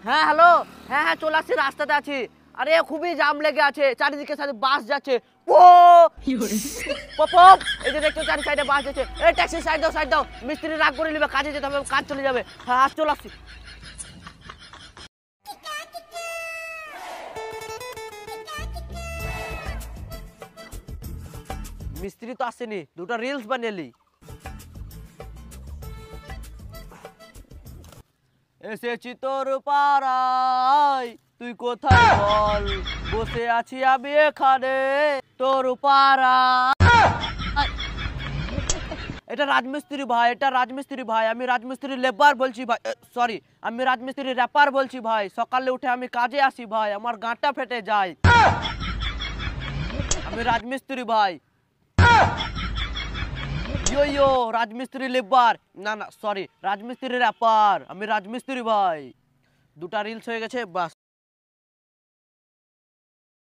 হ্যাঁ হ্যালো, হ্যাঁ হ্যাঁ চলে আসছি, রাস্তাতে আছি। আরে খুবই জাম লেগে আছে, চারিদিকে সাথে বাস যাচ্ছে। ও পপ পপ, এই যে দেখছো চারি সাইডে বাস যাচ্ছে। এই ট্যাক্সি সাইড দাও, সাইড দাও, মিস্ত্রি রাগ করে নিবে, কাজে যেতে হবে, কাজ চলে যাবে। হ্যাঁ আজ চলে আসছি। মিস্ত্রি তো আসেনি, দুটো রিলস বানিয়ে এসেছি তোর পাড়ায়, তুই কোথায় বল, বসে আছি আমি এখানে তোর পাড়ায়। এটা রাজমিস্ত্রি ভাই, এটা রাজমিস্ত্রি ভাই, আমি রাজমিস্ত্রি লেবার বলছি ভাই, সরি আমি রাজমিস্ত্রি র্যাপার বলছি ভাই। সকালে উঠে আমি কাজে আসি ভাই, আমার গাঁটটা ফেটে যায়। আমি রাজমিস্ত্রি ভাই। ইয়ো ইয়ো রাজমিস্ত্রি লেবার, না না সরি রাজমিস্ত্রি র্যাপার, আমি রাজমিস্ত্রি ভাই। দুটা রিলস হয়ে গেছে, বাস